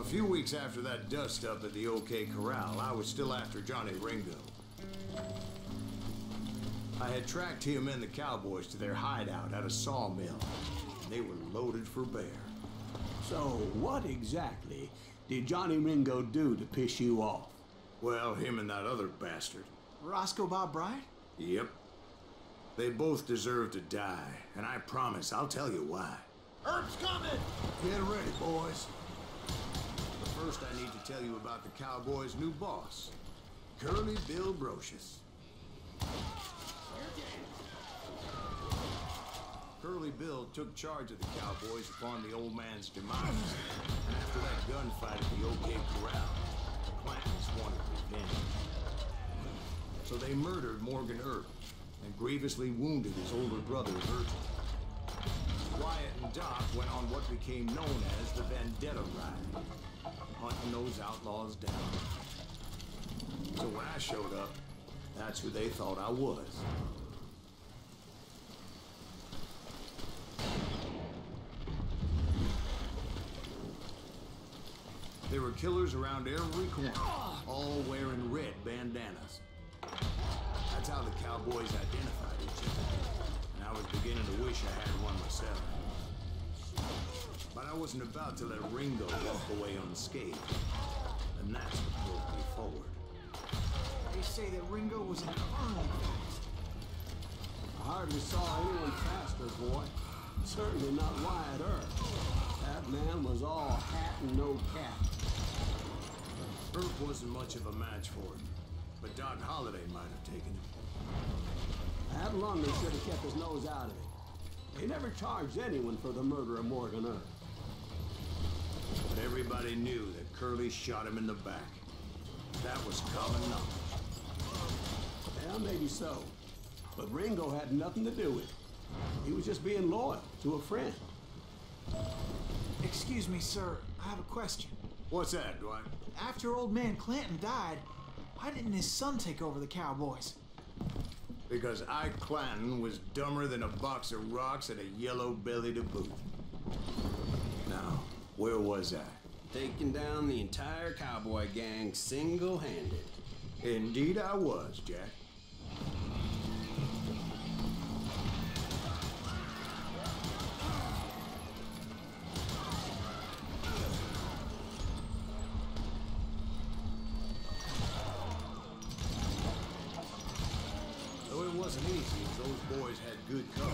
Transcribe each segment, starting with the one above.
few weeks after that dust-up at the OK Corral, I was still after Johnny Ringo. I had tracked him and the cowboys to their hideout at a sawmill. They were loaded for bear. So, what exactly did Johnny Ringo do to piss you off? Well, him and that other bastard. Roscoe Bob Bryant? Yep. They both deserve to die, and I promise I'll tell you why. Herb's coming! Get ready, boys. But first I need to tell you about the cowboys' new boss, Curly Bill Brocious. Curly Bill took charge of the cowboys upon the old man's demise, and after that gunfight at the OK Corral, the Clantons wanted revenge. So they murdered Morgan Earp and grievously wounded his older brother, Virgil. Wyatt and Doc went on what became known as the Vendetta Ride, hunting those outlaws down. So when I showed up, that's who they thought I was. There were killers around every corner, all wearing red bandanas. That's how the cowboys identified each other, and I was beginning to wish I had one myself. But I wasn't about to let Ringo walk away unscathed, and that's what drove me forward. They say that Ringo was infernally fast. I hardly saw anyone faster, boy. Certainly not Wyatt Earp. That man was all hat and no cap. Earp wasn't much of a match for him, but Doc Holliday might have taken him. That London should have kept his nose out of it. They never charged anyone for the murder of Morgan Earp. But everybody knew that Curly shot him in the back. That was common knowledge. Well, maybe so. But Ringo had nothing to do with it. He was just being loyal to a friend. Excuse me, sir. I have a question. What's that, Dwight? After old man Clanton died, why didn't his son take over the cowboys? Because Ike Clanton was dumber than a box of rocks and a yellow belly to boot. Now, where was I? Taking down the entire cowboy gang single-handed. Indeed I was, Jack. Though it wasn't easy, as those boys had good cover.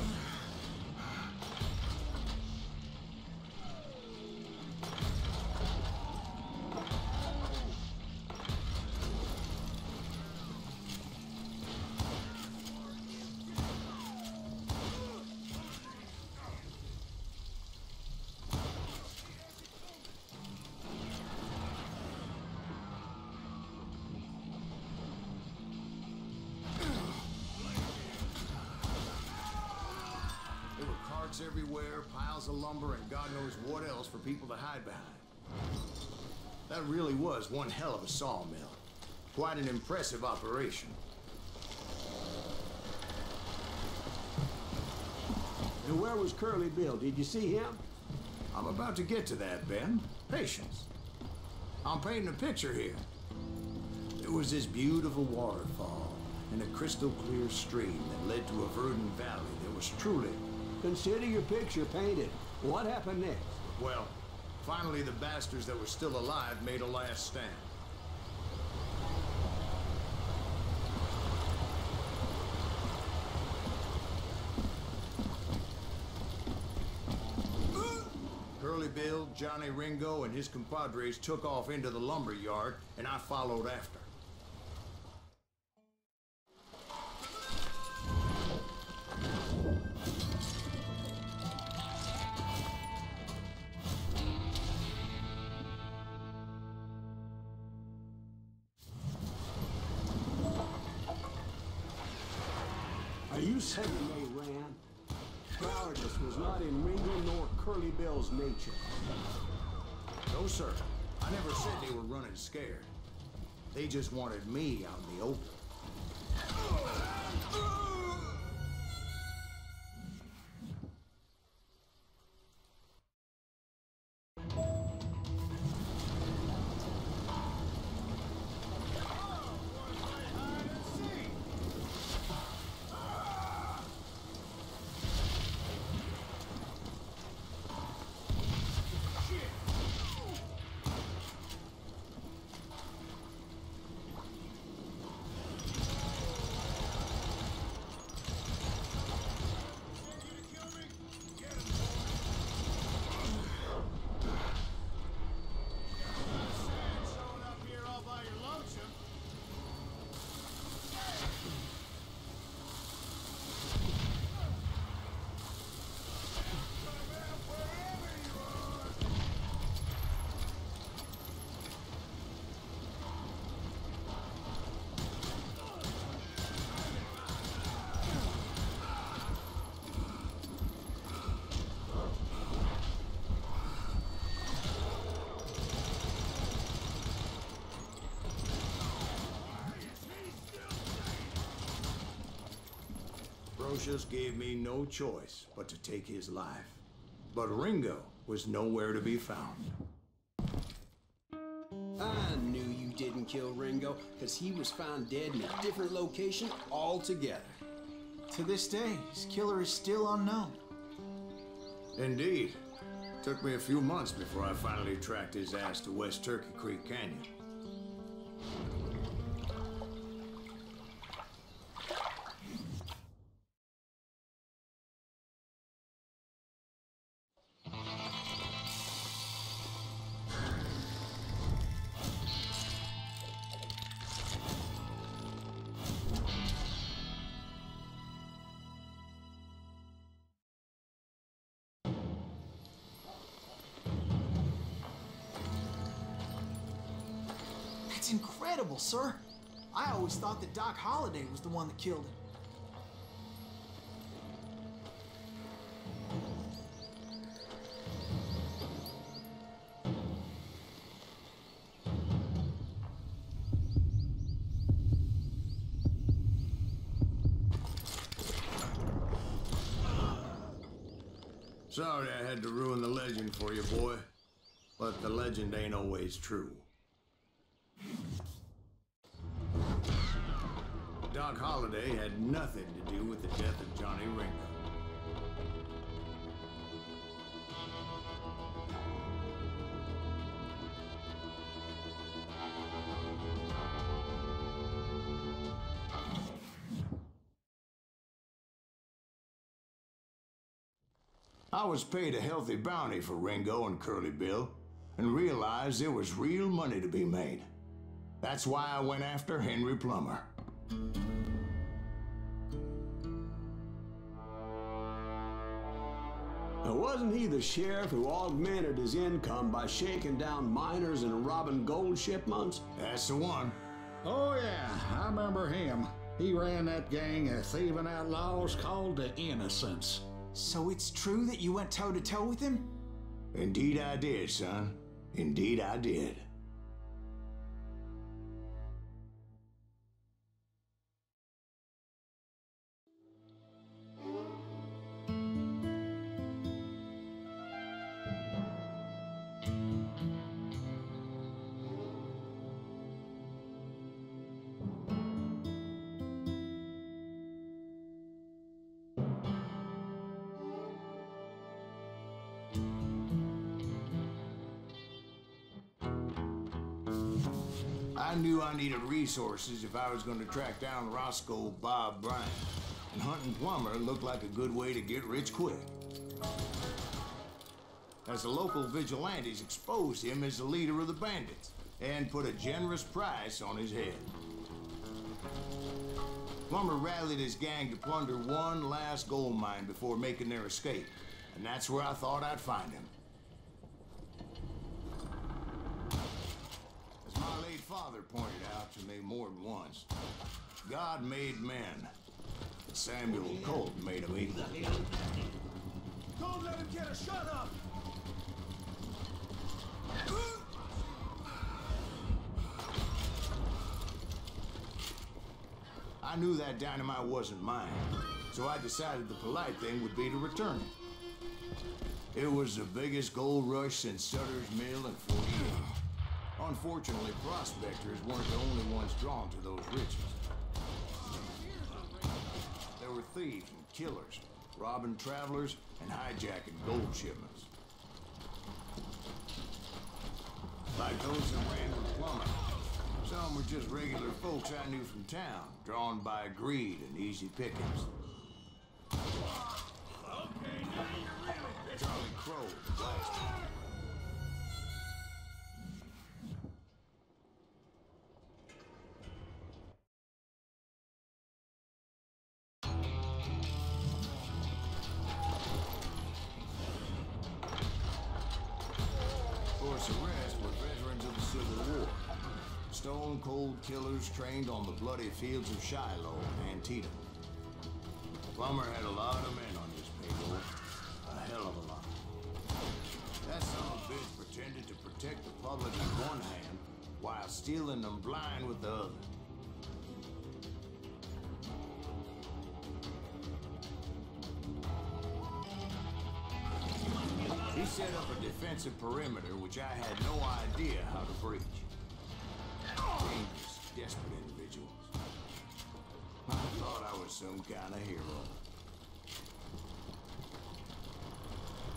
Everywhere, piles of lumber, and God knows what else for people to hide behind. That really was one hell of a sawmill. Quite an impressive operation. And where was Curly Bill? Did you see him? I'm about to get to that, Ben. Patience. I'm painting a picture here. There was this beautiful waterfall and a crystal clear stream that led to a verdant valley that was truly... Consider your picture painted. What happened next? Well, finally the bastards that were still alive made a last stand. Curly Bill, Johnny Ringo, and his compadres took off into the lumber yard, and I followed after. Are you saying they ran? Cowardice was not in Ringo nor Curly Bill's nature. No, sir. I never said they were running scared. They just wanted me out in the open. Brocious gave me no choice but to take his life. But Ringo was nowhere to be found. I knew you didn't kill Ringo, because he was found dead in a different location altogether. To this day, his killer is still unknown. Indeed. Took me a few months before I finally tracked his ass to West Turkey Creek Canyon. That's incredible, sir. I always thought that Doc Holliday was the one that killed him. Sorry I had to ruin the legend for you, boy. But the legend ain't always true. Doc Holliday had nothing to do with the death of Johnny Ringo. I was paid a healthy bounty for Ringo and Curly Bill, and realized there was real money to be made. That's why I went after Henry Plummer. Wasn't he the sheriff who augmented his income by shaking down miners and robbing gold shipments? That's the one. Oh, yeah, I remember him. He ran that gang of thieving outlaws called the Innocents. So it's true that you went toe-to-toe with him? Indeed I did, son. Indeed I did. I knew I needed resources if I was going to track down Roscoe Bob Bryant, and hunting Plummer looked like a good way to get rich quick. As the local vigilantes exposed him as the leader of the bandits, and put a generous price on his head. Plummer rallied his gang to plunder one last gold mine before making their escape, and that's where I thought I'd find him. My late father pointed out to me more than once, God made men. Samuel Colt made them equal. Don't let him get a shot up! I knew that dynamite wasn't mine, so I decided the polite thing would be to return it. It was the biggest gold rush since Sutter's Mill in 48. Unfortunately, prospectors weren't the only ones drawn to those riches. There were thieves and killers, robbing travelers and hijacking gold shipments. Like those that ran with Plummer. Some were just regular folks I knew from town, drawn by greed and easy pickings. Charlie Crow, the blacksmith. Arrest were veterans of the Civil War. Stone-cold killers trained on the bloody fields of Shiloh and Antietam. Plummer had a lot of men on his payroll. A hell of a lot. That son of a bitch pretended to protect the public with one hand while stealing them blind with the other. They set up a defensive perimeter which I had no idea how to breach. Dangerous, desperate individuals. I thought I was some kind of hero.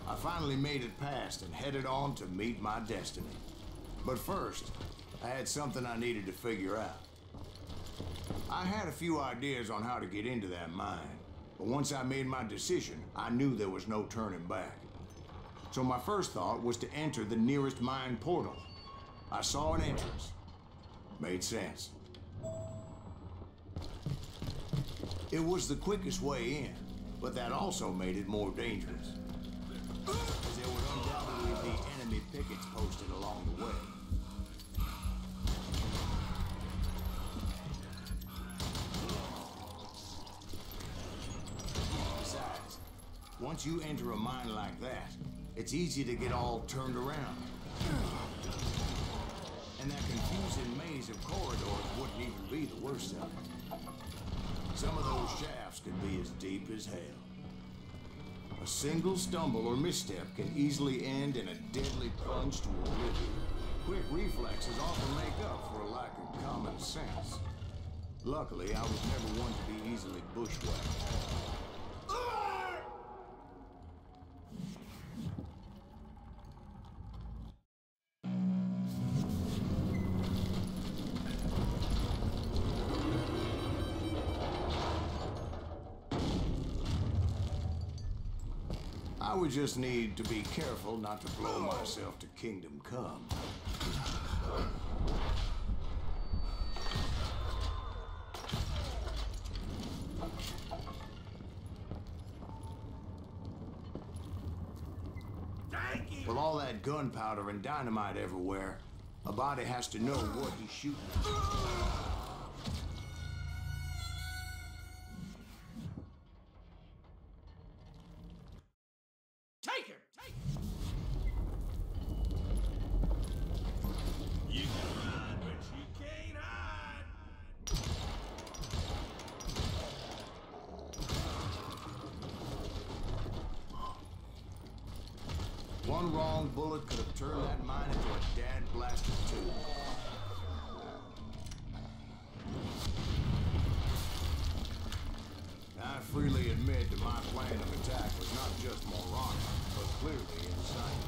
I finally made it past and headed on to meet my destiny. But first, I had something I needed to figure out. I had a few ideas on how to get into that mine, but once I made my decision, I knew there was no turning back. So my first thought was to enter the nearest mine portal. I saw an entrance. Made sense. It was the quickest way in, but that also made it more dangerous. As there would undoubtedly be enemy pickets posted along the way. Besides, once you enter a mine like that, it's easy to get all turned around. And that confusing maze of corridors wouldn't even be the worst of it. Some of those shafts could be as deep as hell. A single stumble or misstep can easily end in a deadly plunge to oblivion. Quick reflexes often make up for a lack of common sense. Luckily, I was never one to be easily bushwhacked. I would just need to be careful not to blow myself to kingdom come. With all that gunpowder and dynamite everywhere, a body has to know what he's shooting at. One wrong bullet could have turned that mine into a dad-blasted tube. I freely admit that my plan of attack was not just moronic, but clearly insane.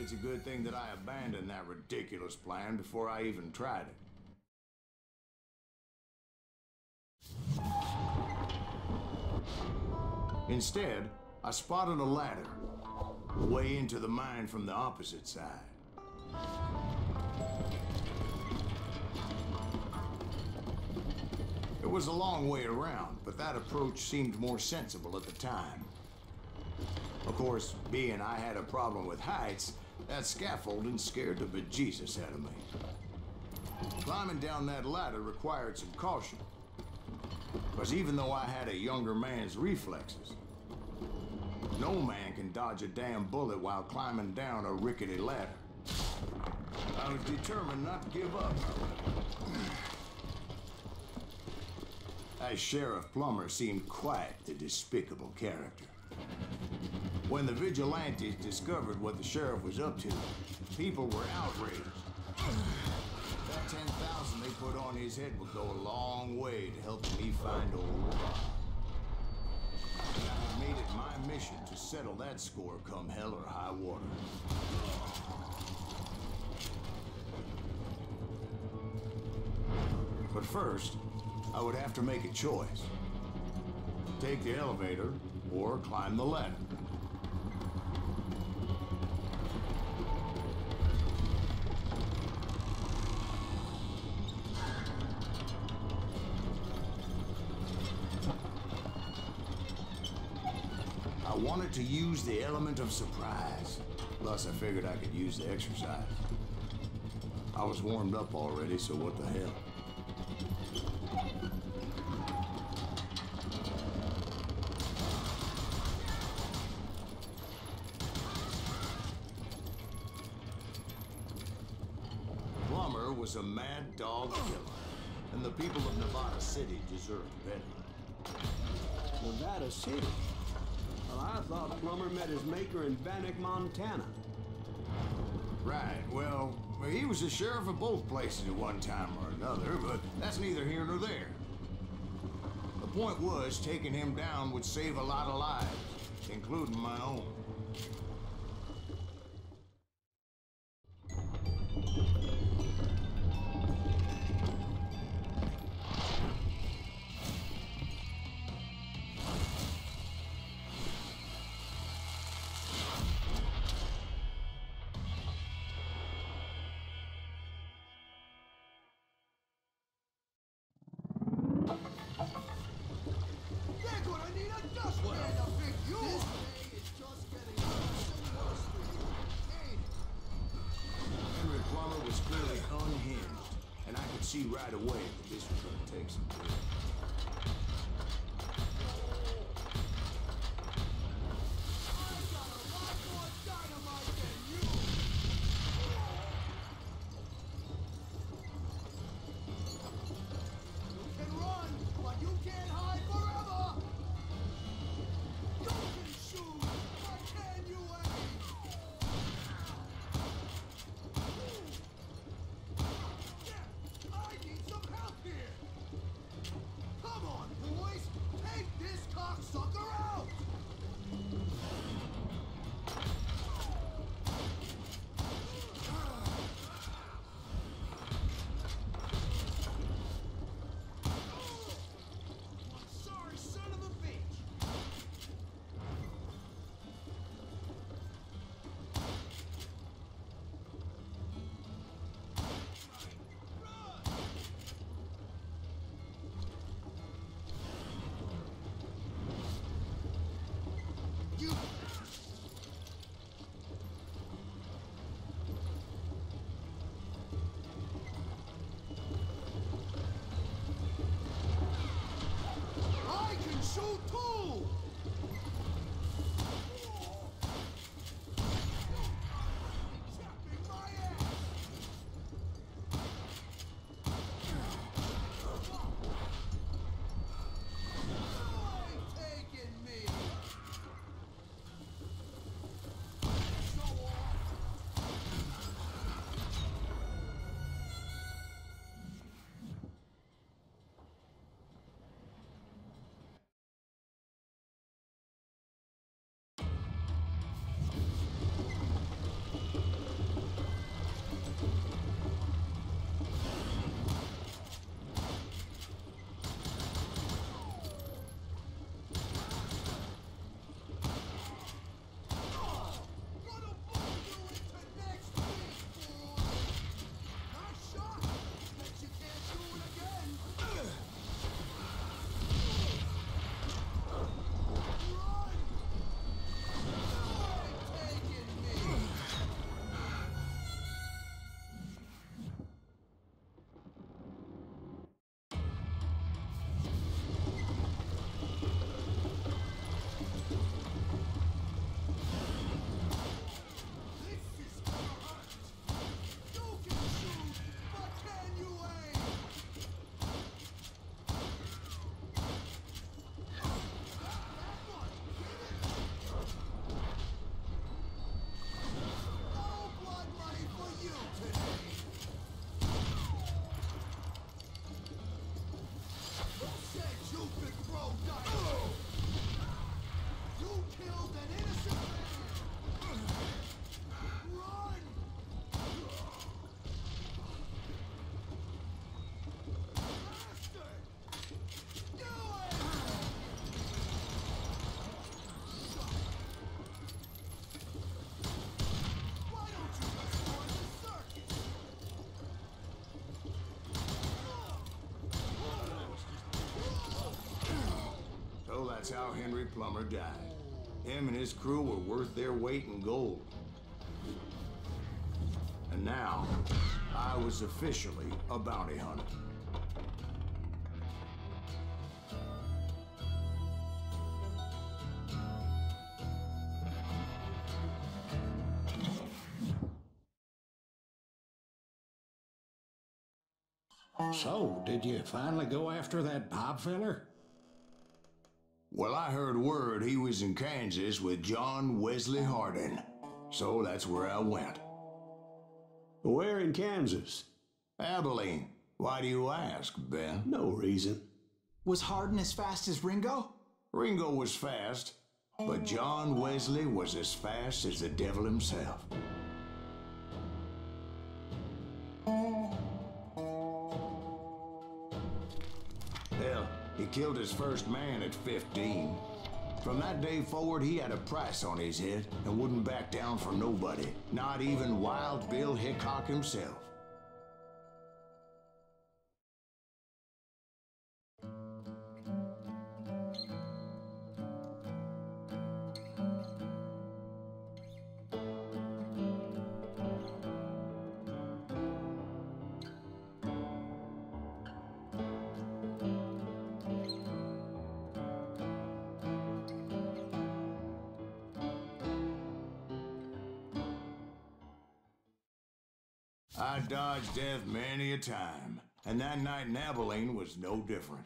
It's a good thing that I abandoned that ridiculous plan before I even tried it. Instead, I spotted a ladder, way into the mine from the opposite side. It was a long way around, but that approach seemed more sensible at the time. Of course, being I had a problem with heights, that scaffolding scared the bejesus out of me. Climbing down that ladder required some caution, because even though I had a younger man's reflexes, no man can dodge a damn bullet while climbing down a rickety ladder. I was determined not to give up, however. That Sheriff Plummer seemed quite the despicable character. When the vigilantes discovered what the sheriff was up to, people were outraged. That 10,000 they put on his head would go a long way to help me find old Rob. And I had made it my mission to settle that score come hell or high water. But first, I would have to make a choice. Take the elevator or climb the ladder. I wanted to use the element of surprise. Plus, I figured I could use the exercise. I was warmed up already, so what the hell? was a mad dog killer, and the people of Nevada City deserved better. Nevada City? Well, I thought Plummer met his maker in Bannock, Montana. Right, well, he was the sheriff of both places at one time or another, but that's neither here nor there. The point was, taking him down would save a lot of lives, including my own. They're gonna need a dustpan to pick you up! This day is just getting worse and worse for you. Ain't it? Henry Plummer was clearly unhinged, and I could see right away that this was going to take some doing. I got a lot more dynamite than you! You can run, but you can't hide forever! You can shoot, but can you aim? Yeah, I need some help here! Come on, boys! Take this cocksucker out! Sorry, son of a bitch! You... I can shoot too! Chapping my ass! You ain't taking me! Show off! Gonna pull you into next week, boy! Nice shot! Bet you can't do it again! Run! You ain't taking me! This is gonna hurt! You can shoot, but can you aim? That one! No blood money for you today! Who said you could throw dice? You killed an innocent man! Run! Bastard! Do it! Why don't you just join the circus? So that's how Henry Plummer died. Him and his crew were worth their weight in gold. And now, I was officially a bounty hunter. So, did you finally go after that Bob feller? Well, I heard word he was in Kansas with John Wesley Hardin. So that's where I went. Where in Kansas? Abilene. Why do you ask, Ben? No reason. Was Hardin as fast as Ringo? Ringo was fast, but John Wesley was as fast as the devil himself. Hell, he killed his first man at 15. From that day forward, he had a price on his head and wouldn't back down for nobody, not even Wild Bill Hickok himself. I dodged death many a time, and that night in Abilene was no different.